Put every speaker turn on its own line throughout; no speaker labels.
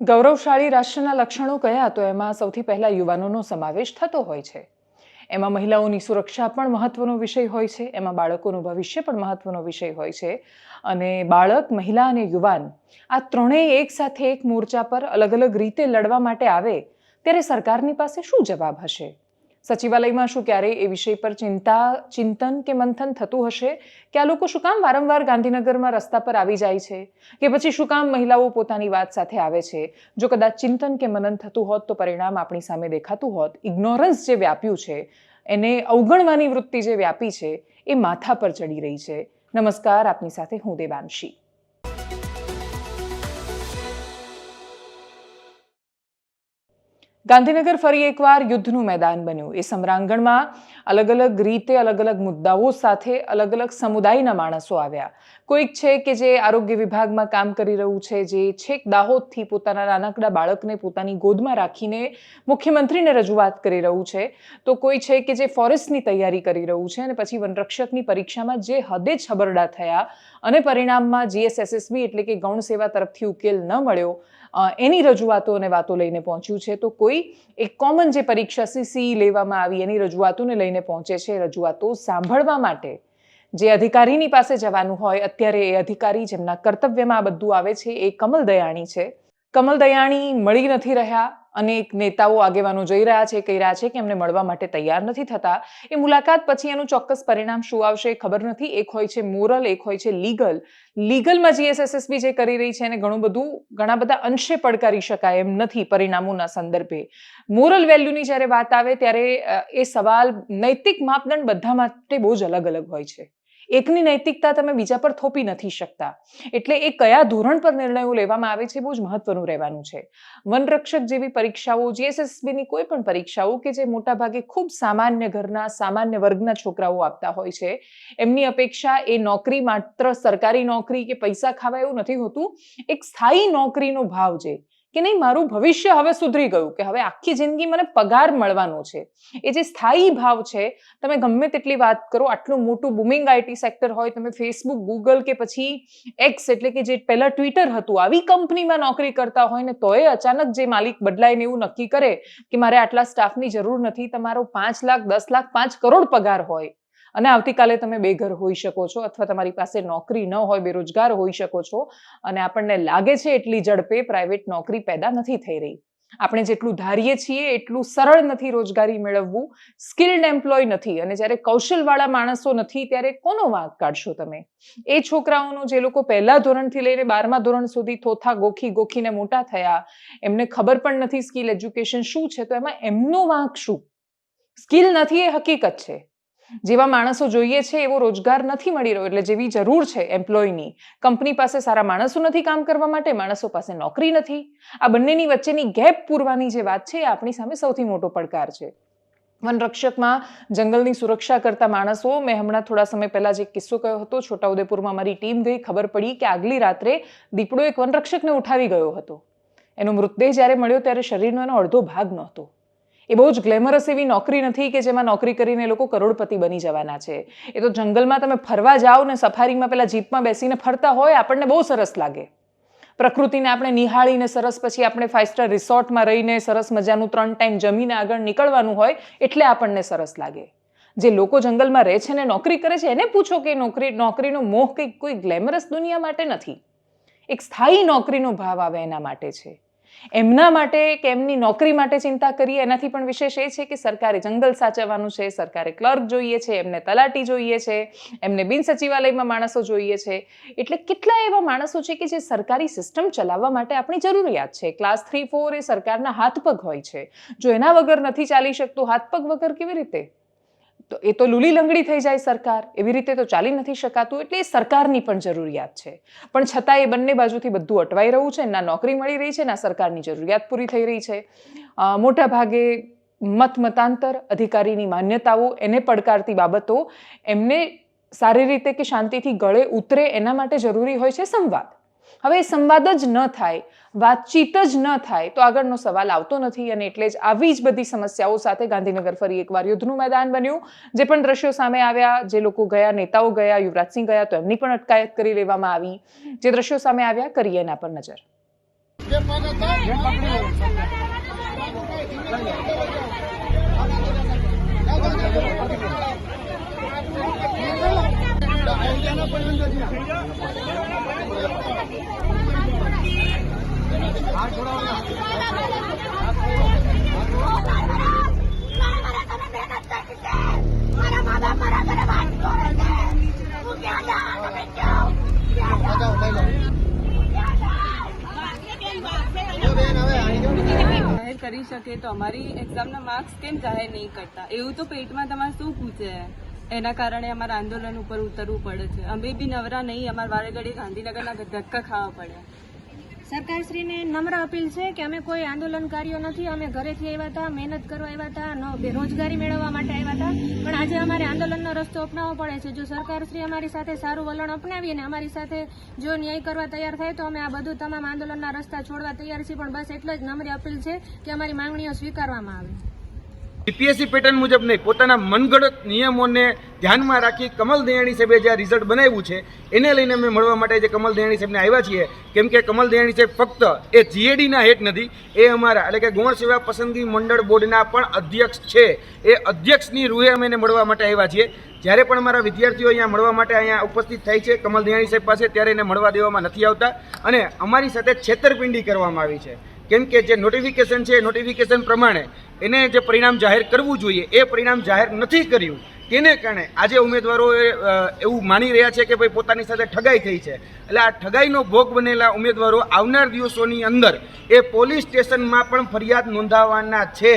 ગૌરવશાળી રાષ્ટ્રના લક્ષણો કયા તો એમાં સૌથી પહેલા યુવાનોનો સમાવેશ થતો હોય છે. એમાં મહિલાઓની સુરક્ષા પણ મહત્વનો વિષય હોય છે, એમાં બાળકોનું ભવિષ્ય પણ મહત્વનો વિષય હોય છે. અને બાળક, મહિલા અને યુવાન આ ત્રણેય એક સાથે એક મોરચા પર અલગ અલગ રીતે લડવા માટે આવે ત્યારે સરકારની પાસે શું જવાબ હશે? સચિવાલયમાં શું ક્યારેય એ વિષય પર ચિંતન કે મંથન થતું હશે કે આ લોકો શું કામ વારંવાર ગાંધીનગરમાં રસ્તા પર આવી જાય છે, કે પછી શું કામ મહિલાઓ પોતાની વાત સાથે આવે છે? જો કદાચ ચિંતન કે મનન થતું હોત તો પરિણામ આપણી સામે દેખાતું હોત. ઇગ્નોરન્સ જે વ્યાપ્યું છે, એને અવગણવાની વૃત્તિ જે વ્યાપી છે, એ માથા પર ચડી રહી છે. નમસ્કાર, આપની સાથે હું દેવાંશી. ગાંધીનગર ફરી એકવાર યુદ્ધનું મેદાન બન્યું. એ સમરાંગણમાં અલગ અલગ રીતે અલગ અલગ મુદ્દાઓ સાથે અલગ અલગ સમુદાયના માણસો આવ્યા. કોઈક છે કે જે આરોગ્ય વિભાગમાં કામ કરી રહ્યું છે, જે છેક દાહોદથી પોતાના નાનકડા બાળકને પોતાની ગોદમાં રાખીને મુખ્યમંત્રીને રજૂઆત કરી રહ્યું છે. તો કોઈ છે કે જે ફોરેસ્ટની તૈયારી કરી રહ્યું છે અને પછી વનરક્ષકની પરીક્ષામાં જે હદે છબરડા થયા અને પરિણામમાં GSSSB એટલે કે ગૌણ સેવા તરફથી ઉકેલ ન મળ્યો, એની રજૂઆતો અને વાતો લઈને પહોંચ્યું છે. તો કોઈ એક કોમન જે પરીક્ષા CCE લેવામાં આવી એની રજૂઆતોને લઈને પહોંચે છે. રજૂઆતો સાંભળવા માટે જે અધિકારીની પાસે જવાનું હોય, અત્યારે એ અધિકારી જેમના કર્તવ્યમાં આ બધું આવે છે એ કમલ દયાણી છે. કમલ દયાણી મળી નથી રહ્યા. અનેક નેતાઓ, આગેવાનો જઈ રહ્યા છે, કહી રહ્યા છે કે એમને મળવા માટે તૈયાર નથી થતા. એ મુલાકાત પછી એનું ચોક્કસ પરિણામ શું આવશે ખબર નથી. એક હોય છે મોરલ, એક હોય છે લીગલ. લીગલમાં GSSSB જે કરી રહી છે એને ઘણા બધા અંશે પડકારી શકાય એમ નથી પરિણામોના સંદર્ભે. મોરલ વેલ્યુની જ્યારે વાત આવે ત્યારે એ સવાલ, નૈતિક માપદંડ બધા માટે બહુ જ અલગ અલગ હોય છે. એકની નૈતિકતા તમે બીજા પર થોપી નથી શકતા. એટલે એ કયા ધોરણ પર નિર્ણયો લેવામાં આવે છે બહુ જ મહત્વનું રહેવાનું છે. વનરક્ષક જેવી પરીક્ષાઓ, GSSBની કોઈ પણ પરીક્ષાઓ કે જે મોટાભાગે ખૂબ સામાન્ય ઘરના, સામાન્ય વર્ગના છોકરાઓ આપતા હોય છે, એમની અપેક્ષા એ નોકરી માત્ર સરકારી નોકરી કે પૈસા ખાવા એવું નથી હોતું. એક સ્થાયી નોકરીનો ભાવ છે કે નહીં, મારું ભવિષ્ય હવે સુધરી ગયું, કે હવે આખી જિંદગી મને પગાર મળવાનો છે. એ જે સ્થાયી ભાવ છે, તમે ગમે તેટલી વાત કરો, આટલું મોટું બુમિંગ IT સેક્ટર હોય, તમે ફેસબુક, ગૂગલ કે પછી X એટલે કે જે પહેલા ટ્વિટર હતું, આવી કંપનીમાં નોકરી કરતા હોય ને તોય અચાનક જે માલિક બદલાય ને એવું નક્કી કરે કે મારે આટલા સ્ટાફની જરૂર નથી, તમારો 5 લાખ, 10 લાખ, 5 કરોડ પગાર હોય અને આવતીકાલે તમે બેઘર હોઈ શકો છો અથવા તમારી પાસે નોકરી ન હોય, બેરોજગાર હોઈ શકો છો, અને આપણને લાગે છે એટલી ઝડપે પ્રાઇવેટ નોકરી પેદા નથી થઈ રહી. આપણે જેટલું ધારીએ છીએ એટલું સરળ નથી રોજગારી મેળવવું. સ્કિલ્ડ એમ્પ્લોય નથી, અને જ્યારે કૌશલવાળા માણસો નથી ત્યારે કોનો વાંક કાઢશો તમે? એ છોકરાઓનો જે લોકો પહેલા ધોરણથી લઈને 12મા ધોરણ સુધી થોથા ગોખીને મોટા થયા, એમને ખબર પણ નથી સ્કિલ એજ્યુકેશન શું છે, તો એમાં એમનો વાંક શું? સ્કિલ નથી એ હકીકત છે. જેવા માણસો જોઈએ છે એવો રોજગાર નથી મળી રહ્યો. એટલે જેવી જરૂર છે એમ્પ્લોયની, કંપની પાસે સારા માણસો નથી કામ કરવા માટે, માણસો પાસે નોકરી નથી. આ બંનેની વચ્ચેની ગેપ પૂરવાની જે વાત છે એ આપણી સામે સૌથી મોટો પડકાર છે. વનરક્ષકમાં જંગલની સુરક્ષા કરતા માણસો, મેં હમણાં થોડા સમય પહેલા જે કિસ્સો કહ્યો હતો, છોટાઉદેપુરમાં મારી ટીમ ગઈ, ખબર પડી કે આગલી રાત્રે દીપડો એક વનરક્ષકને ઉઠાવી ગયો હતો. એનો મૃતદેહ જ્યારે મળ્યો ત્યારે શરીરનો એનો અડધો ભાગ નહોતો. એ બહુ જ ગ્લેમરસ એવી નોકરી નથી કે જેમાં નોકરી કરીને લોકો કરોડપતિ બની જવાના છે. એ તો જંગલમાં તમે ફરવા જાઓ ને સફારીમાં પેલા જીપમાં બેસીને ફરતા હોય, આપણને બહુ સરસ લાગે. પ્રકૃતિને આપણે નિહાળીને સરસ પછી આપણે 5 સ્ટાર રિસોર્ટમાં રહીને સરસ મજાનું 3 ટાઈમ જમીને આગળ નીકળવાનું હોય એટલે આપણને સરસ લાગે. જે લોકો જંગલમાં રહે છે ને નોકરી કરે છે એને પૂછો કે નોકરીનો મોહ કંઈક કોઈ ગ્લેમરસ દુનિયા માટે નથી. એક સ્થાયી નોકરીનો ભાવ આવે એના માટે છે. એમના માટે કે એમની નોકરી માટે ચિંતા કરીએ એનાથી પણ વિશેષ એ છે કે સરકારે જંગલ સાચવવાનું છે, સરકારે ક્લર્ક જોઈએ છે, એમને તલાટી જોઈએ છે, એમને બિન સચિવાલયમાં માણસો જોઈએ છે. એટલે કેટલા એવા માણસો છે કે જે સરકારી સિસ્ટમ ચલાવવા માટે આપણી જરૂરિયાત છે. ક્લાસ 3, 4 એ સરકારના હાથ પગ હોય છે. જો એના વગર નથી ચાલી શકતું, હાથ પગ વગર કેવી રીતે? તો એ તો લૂલી લંગડી થઈ જાય સરકાર, એવી રીતે તો ચાલી નથી શકાતું. એટલે એ સરકારની પણ જરૂરિયાત છે. પણ છતાં એ બંને બાજુથી બધું અટવાઈ રહ્યું છે. ના નોકરી મળી રહી છે, ના સરકારની જરૂરિયાત પૂરી થઈ રહી છે. મોટા ભાગે મતાંતર, અધિકારીની માન્યતાઓ, એને પડકારતી બાબતો એમને સારી રીતે કે શાંતિથી ગળે ઉતરે એના માટે જરૂરી હોય છે સંવાદ. હવે એ સંવાદ જ ન થાય, વાતચીત જ ન થાય તો આગળનો સવાલ આવતો નથી. અને એટલે જ આવી જ બધી સમસ્યાઓ સાથે ગાંધીનગર ફરી એકવાર યુદ્ધનું મેદાન બન્યું. જે પણ દ્રશ્યો સામે આવ્યા, જે લોકો ગયા, નેતાઓ ગયા, યુવરાજસિંહ ગયા તો એમની પણ અટકાયત કરી લેવામાં આવી. જે દ્રશ્યો સામે આવ્યા, કરીએ એના પર નજર.
જાહેર કરી શકે તો અમારી એક્ઝામના માર્ક્સ કેમ જાહેર નહીં કરતા? એવું તો પેટમાં તમારે શું પૂછે? એના કારણે અમારા આંદોલન ઉપર ઉતરવું પડે છે. અમે બી નવરા નહીં, અમારે વારે ઘડી ગાંધીનગરના ધક્કા ખાવા પડે.
સરકારશ્રીને નમ્ર અપીલ છે કે અમે કોઈ આંદોલનકારીઓ નથી, અમે ઘરેથી આવ્યા હતા, મહેનત કરવા આવ્યા હતા, બેરોજગારી મેળવવા માટે આવ્યા હતા, પણ આજે અમારે આંદોલનનો રસ્તો અપનાવવો પડે છે. જો સરકારશ્રી અમારી સાથે સારું વલણ અપનાવી અને અમારી સાથે જો ન્યાય કરવા તૈયાર થાય તો અમે આ બધું તમામ આંદોલનના રસ્તા છોડવા તૈયાર છીએ, પણ બસ એટલો જ નમ્ર અપીલ છે કે અમારી માંગણીઓ સ્વીકારવામાં આવે.
જીપીએસસી પેટર્ન મુજબ નહીં, પોતાના મનગઢ નિયમોને ધ્યાનમાં રાખી કમલ દયાણી સાહેબે જે રિઝલ્ટ બનાવ્યું છે એને લઈને અમે મળવા માટે જે કમલ દયાણી સાહેબને આવ્યા છીએ. કેમ કે કમલ દયાણી સાહેબ ફક્ત એ જીએડીના હેડ નથી, એ અમારા એટલે કે ગૌણ સેવા પસંદગી મંડળ બોર્ડના પણ અધ્યક્ષ છે. એ અધ્યક્ષની રૂએ અમે એને મળવા માટે આવ્યા છીએ. જ્યારે પણ અમારા વિદ્યાર્થીઓ અહીંયા મળવા માટે અહીંયા ઉપસ્થિત થાય છે કમલ દયાણી સાહેબ પાસે, ત્યારે એને મળવા દેવામાં નથી આવતા અને અમારી સાથે છેતરપિંડી કરવામાં આવી છે. કેમ કે જે નોટિફિકેશન છે, નોટિફિકેશન પ્રમાણે એને જે પરિણામ જાહેર કરવું જોઈએ એ પરિણામ જાહેર નથી કર્યું. તેને કારણે આજે ઉમેદવારો એવું માની રહ્યા છે કે ભાઈ પોતાની સાથે ઠગાઈ થઈ છે. એટલે આ ઠગાઈનો ભોગ બનેલા ઉમેદવારો આવનાર દિવસોની અંદર એ પોલીસ સ્ટેશનમાં પણ ફરિયાદ નોંધાવવાના છે.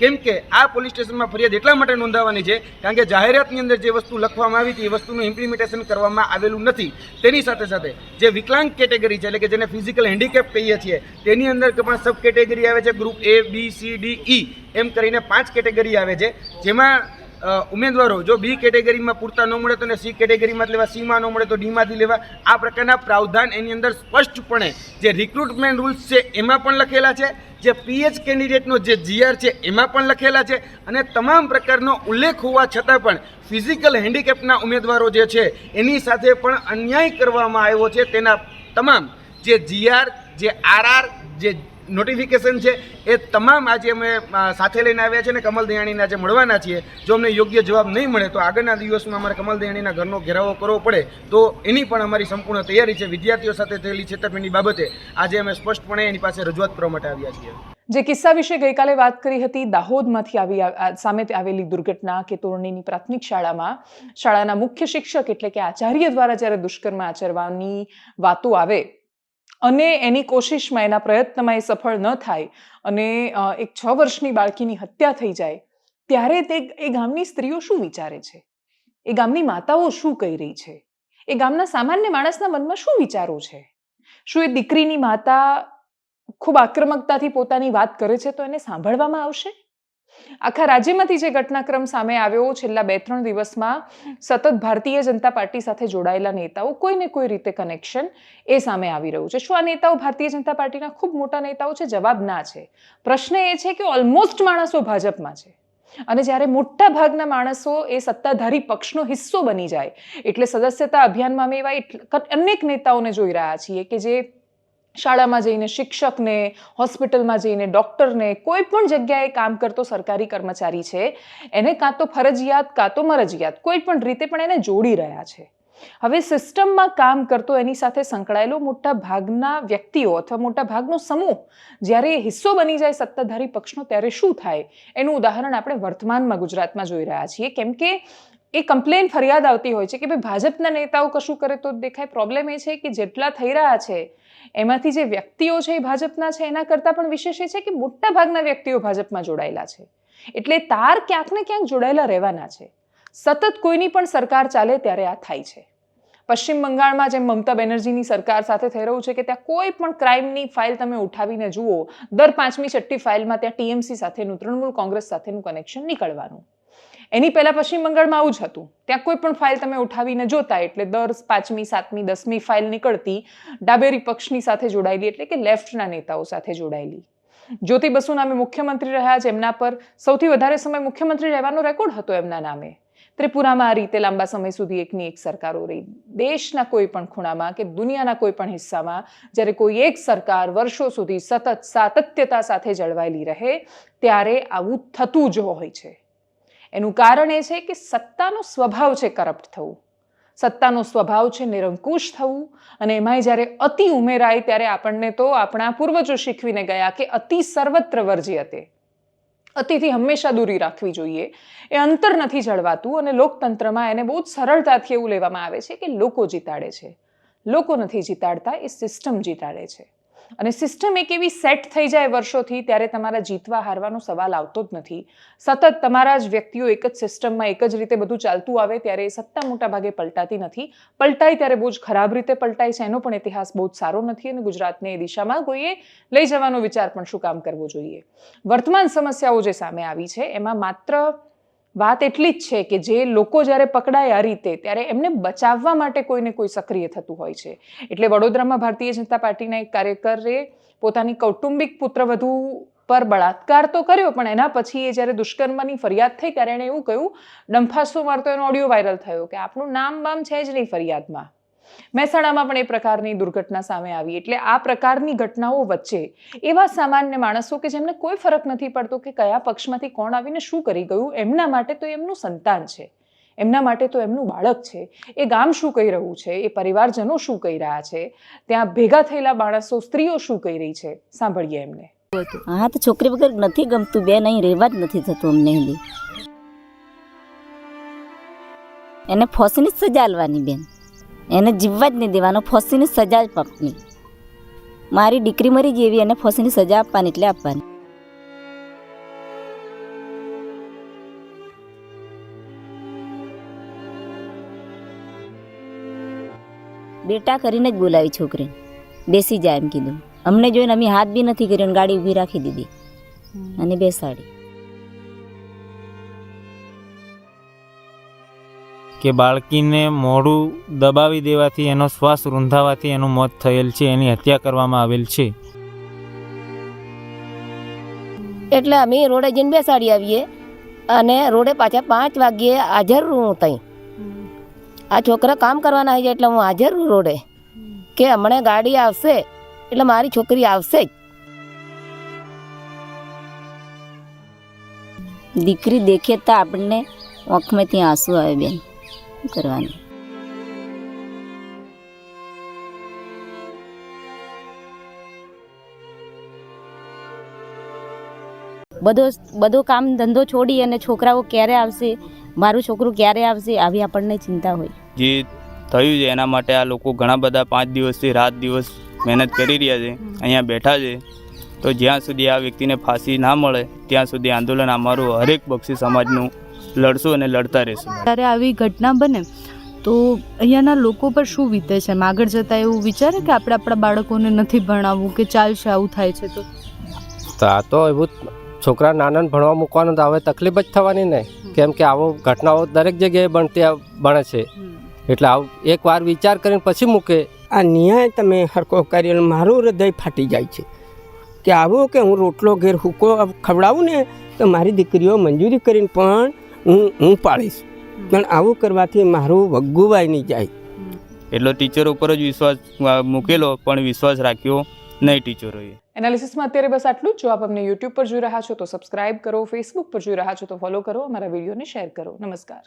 કેમ કે આ પોલીસ સ્ટેશનમાં ફરિયાદ એટલા માટે નોંધાવવાની છે કારણ કે જાહેરાતની અંદર જે વસ્તુ લખવામાં આવી હતી એ વસ્તુનું ઇમ્પ્લિમેન્ટેશન કરવામાં આવેલું નથી. તેની સાથે સાથે જે વિકલાંગ કેટેગરી છે એટલે કે જેને ફિઝિકલ હેન્ડીકેપ કહીએ છીએ તેની અંદર પણ સબ કેટેગરી આવે છે. Group A, B, C, D, E એમ કરીને 5 કેટેગરી આવે છે. જેમાં ઉમેદવારો જો બી કેટેગરીમાં પૂરતા ન મળે તો સી કેટેગરીમાં લેવા, સીમાં ન મળે તો ડીમાંથી લેવા. આ પ્રકારના પ્રાવધાન એની અંદર સ્પષ્ટપણે જે રિક્રુટમેન્ટ રૂલ્સ છે એમાં પણ લખેલા છે, જે પીએચ કેન્ડિડેટનો જે GR છે એમાં પણ લખેલા છે અને તમામ પ્રકારનો ઉલ્લેખ હોવા છતાં પણ ફિઝિકલ હેન્ડીકેપના ઉમેદવારો જે છે એની સાથે પણ અન્યાય કરવામાં આવ્યો છે. તેના તમામ જે GR, જે RR, જે નોટિફિકેશન છે એ તમામ આજે અમે સાથે લઈને આવ્યા છે અને કમલ દયાણીને આજે મળવાના છીએ. જો અમને યોગ્ય જવાબ નહીં મળે તો આગળના દિવસમાં અમારે કમલ દયાણીના ઘરનો ઘેરાવો કરવો પડે તો એની પણ અમારી સંપૂર્ણ તૈયારી છે. વિદ્યાર્થીઓ સાથે થયેલી છેતરપિંડી બાબતે આજે અમે સ્પષ્ટપણે એની પાસે રજૂઆત કરવા માટે આવ્યા છીએ.
જે કિસ્સા વિશે ગઈકાલે વાત કરી હતી, દાહોદમાંથી સામે આવેલી દુર્ઘટના કે તોરણીની પ્રાથમિક શાળાના મુખ્ય શિક્ષક એટલે કે આચાર્ય દ્વારા જ્યારે દુષ્કર્મ આચરવાની વાતો આવે અને એની કોશિશમાં, એના પ્રયત્નમાં એ સફળ ન થાય અને એક 6 વર્ષની બાળકીની હત્યા થઈ જાય, ત્યારે એ ગામની સ્ત્રીઓ શું વિચારે છે, એ ગામની માતાઓ શું કહી રહી છે, એ ગામના સામાન્ય માણસના મનમાં શું વિચારો છે? શું એ દીકરીની માતા ખૂબ આક્રમકતાથી પોતાની વાત કરે છે તો એને સાંભળવામાં આવશે? આખા રાજ્યમાંથી જે ઘટનાક્રમ સામે આવ્યો છેલ્લા 2-3 દિવસમાં, સતત ભારતીય જનતા પાર્ટી સાથે જોડાયેલા નેતાઓ કોઈને કોઈ રીતે કનેક્શન એ સામે આવી રહ્યું છે. શું આ નેતાઓ ભારતીય જનતા પાર્ટીના ખૂબ મોટા નેતાઓ છે? જવાબ ના છે. પ્રશ્ન એ છે કે ઓલમોસ્ટ માણસો ભાજપમાં છે અને જ્યારે મોટા ભાગના માણસો એ સત્તાધારી પક્ષનો હિસ્સો બની જાય એટલે સદસ્યતા અભિયાનમાં અમે એવા અનેક નેતાઓને જોઈ રહ્યા છીએ કે જે શાળામાં જઈને, શિક્ષકને, હોસ્પિટલમાં જઈને, ડોક્ટરને, કોઈ પણ જગ્યાએ કામ કરતો સરકારી કર્મચારી છે એને કાં તો ફરજિયાત કાં તો મરજિયાત કોઈ પણ રીતે પણ એને જોડી રહ્યા છે. હવે સિસ્ટમમાં કામ કરતો એની સાથે સંકળાયેલો મોટા ભાગના વ્યક્તિઓ અથવા મોટા ભાગનો સમૂહ જ્યારે હિસ્સો બની જાય સત્તાધારી પક્ષનો ત્યારે શું થાય એનું ઉદાહરણ આપણે વર્તમાનમાં ગુજરાતમાં જોઈ રહ્યા છીએ. કેમ કે એ કમ્પ્લેન, ફરિયાદ આવતી હોય છે કે ભાઈ ભાજપના નેતાઓ કશું કરે તો દેખાય. પ્રોબ્લેમ એ છે કે જેટલા થઈ રહ્યા છે એમાંથી જે વ્યક્તિઓ છે એ ભાજપના છે, એના કરતાં પણ વિશેષ એ છે કે મોટા ભાગના વ્યક્તિઓ ભાજપમાં જોડાયેલા છે. એટલે તાર ક્યાંક ને ક્યાંક જોડાયેલા રહેવાના છે. સતત કોઈની પણ સરકાર ચાલે ત્યારે આ થાય છે. પશ્ચિમ બંગાળમાં જેમ મમતા બેનર્જીની સરકાર સાથે થઈ રહ્યું છે કે ત્યાં કોઈ પણ ક્રાઇમની ફાઇલ તમે ઉઠાવીને જુઓ, દર 5મી 6મી ફાઇલમાં ત્યાં ટીએમસી સાથેનું, તૃણમૂલ કોંગ્રેસ સાથેનું કનેક્શન નીકળવાનું. એની પહેલા પશ્ચિમ બંગાળમાં આવું જ હતું. ત્યાં કોઈ પણ ફાઇલ તમે ઉઠાવીને જોતા એટલે દર 5મી 7મી 10મી ફાઇલ નીકળતી ડાબેરી પક્ષની સાથે જોડાયેલી એટલે કે લેફ્ટના નેતાઓ સાથે જોડાયેલી. જ્યોતિ બસુ નામે મુખ્યમંત્રી રહ્યા, જેમના પર સૌથી વધારે સમય મુખ્યમંત્રી રહેવાનો રેકોર્ડ હતો એમના નામે. ત્રિપુરામાં આ રીતે લાંબા સમય સુધી એકની એક સરકારો રહી. દેશના કોઈ પણ ખૂણામાં કે દુનિયાના કોઈ પણ હિસ્સામાં જ્યારે કોઈ એક સરકાર વર્ષો સુધી સતત સાતત્યતા સાથે જળવાયેલી રહે ત્યારે આવું થતું જ હોય છે. એનું કારણ એ છે કે સત્તાનો સ્વભાવ છે કરપ્ટ થવું, સત્તાનો સ્વભાવ છે નિરંકુશ થવું, અને એમાંય જ્યારે અતિ ઉમેરાય ત્યારે આપણને તો આપણા પૂર્વજો શીખવીને ગયા કે અતિ સર્વત્ર વર્જ્યતે, અતિથી હંમેશા દૂરી રાખવી જોઈએ. એ અંતર નથી જળવાતું અને લોકતંત્રમાં એને બહુ જ સરળતાથી એવું લેવામાં આવે છે કે લોકો જીતાડે છે. લોકો નથી જીતાડતા, એ સિસ્ટમ જીતાડે છે. અને સિસ્ટમ એક એવી સેટ થઈ જાય વર્ષોથી ત્યારે તમારા જીતવા હારવાનો સવાલ આવતો જ નથી. સતત તમારા જ વ્યક્તિઓ એક જ સિસ્ટમમાં એક જ રીતે બધું ચાલતું આવે ત્યારે એ સત્તા મોટા ભાગે પલટાતી નથી. પલટાય ત્યારે બહુ જ ખરાબ રીતે પલટાય છે. એનો પણ ઇતિહાસ બહુ જ સારો નથી અને ગુજરાતને એ દિશામાં કોઈએ લઈ જવાનો વિચાર પણ શું કામ કરવો જોઈએ. વર્તમાન સમસ્યાઓ જે સામે આવી છે એમાં માત્ર વાત એટલી જ છે કે જે લોકો જ્યારે પકડાય આ રીતે ત્યારે એમને બચાવવા માટે કોઈને કોઈ સક્રિય થતું હોય છે. એટલે વડોદરામાં ભારતીય જનતા પાર્ટીના એક કાર્યકરે પોતાની કૌટુંબિક પુત્રવધુ પર બળાત્કાર તો કર્યો, પણ એના પછી એ જ્યારે દુષ્કર્મની ફરિયાદ થઈ ત્યારે એણે એવું કહ્યું, ડંફાસો મારતો એનો ઓડિયો વાયરલ થયો કે આપણું નામ બામ છે જ નહીં ફરિયાદમાં. મહેસાણામાં પણ એ પ્રકારની દુર્ઘટના સામે આવી. એટલે આ પ્રકારની ઘટનાઓ વચ્ચે એવા સામાન્ય માણસો કે જેમને કોઈ ફરક નથી પડતો કે કયા પક્ષમાંથી કોણ આવીને શું કરી ગયું, એમના માટે તો એમનું સંતાન છે, એમના માટે તો એમનું બાળક છે, એ ગામ શું કહી રહ્યું છે, એ પરિવારજનો શું કહી રહ્યા છે, ત્યાં ભેગા થયેલા માણસો, સ્ત્રીઓ શું કહી રહી છે, સાંભળીએ એમને.
હા, તો છોકરી વગર નથી ગમતું બેન, અહીં રહેવા જ નથી થતું અમને. એને ફાંસીની સજા આલવાની બેન, એને જીવવા જ નહીં દેવાનો, ફાંસીની સજા જ આપવાની. મારી દીકરી મરી ગઈ એવી એને ફાંસીની સજા આપવાની એટલે આપવાની. બેટા કરીને જ બોલાવી છોકરીને, બેસી જાય એમ કીધું. અમને જોઈને અમે હાથ બી નથી કર્યો, ગાડી ઊભી રાખી દીધી અને બેસાડી.
કે બાળકીને મોઢું દબાવી દેવાથી, એનો શ્વાસ રૂંધાવાથી એનું મોત થયેલ છે, એની હત્યા કરવામાં આવેલ છે.
એટલે અમે રોડે જઈને બેસાડી આવીએ અને રોડે પાછા 5 વાગ્યે હાજર રહું ત્યાં. આ છોકરા કામ કરવાના આવી જાય એટલે હું હાજર રહું રોડે કે હમણાં ગાડી આવશે એટલે મારી છોકરી આવશે જ. દીકરી દેખે તો આપણને આંખમાં ત્યાં આંસુ આવે બેન, શું કરવાનું. બધો કામ ધંધો છોડી અને છોકરાઓ ક્યારે આવશે, મારું છોકરું ક્યારે આવશે, આવી આપણને ચિંતા હોય.
જે થયું છે એના માટે આ લોકો ઘણા બધા 5 દિવસથી રાત દિવસ મહેનત કરી રહ્યા છે, અહીંયા બેઠા છે. તો જ્યાં સુધી આ વ્યક્તિને ફાંસી ના મળે ત્યાં સુધી આંદોલન અમારું હરેક બક્ષી સમાજનું લડશું અને લડતા રહેશું.
ત્યારે આવી ઘટના બને તો અહીંયાના લોકો પર શું વીતે છે? આગળ જતાં એવું વિચારે કે આપણે આપણા બાળકોને નથી ભણાવવું કે ચાલશે આવું થાય છે તો?
આ તો એવું છોકરા નાનાને ભણવા મૂકવાનું તો હવે તકલીફ જ થવાની ને, કેમ કે આવો ઘટનાઓ દરેક જગ્યાએ બને છે. એટલે આવું એકવાર વિચાર કરીને પછી મૂકે.
આ ન્યાય તમે હરકો કરી મારું હૃદય ફાટી જાય છે કે આવું કે હું રોટલો ઘેર હુકો ખવડાવું ને તો મારી દીકરીઓ મંજૂરી કરીને પણ હું પાડીશ, પણ આવું કરવાથી મારું વગ્ગુવાય નહીં જાય.
એટલો ટીચરો ઉપર જ વિશ્વાસ મૂકેલો પણ વિશ્વાસ રાખ્યો નહીં ટીચરોએ.
એનાલિસિસમાં અત્યારે બસ આટલું જ. જો આપ અમને યુટ્યુબ પર જોઈ રહ્યા છો તો સબસ્ક્રાઇબ કરો, ફેસબુક પર જોઈ રહ્યા છો તો ફોલો કરો, અમારા વિડીયોને શેર કરો. નમસ્કાર.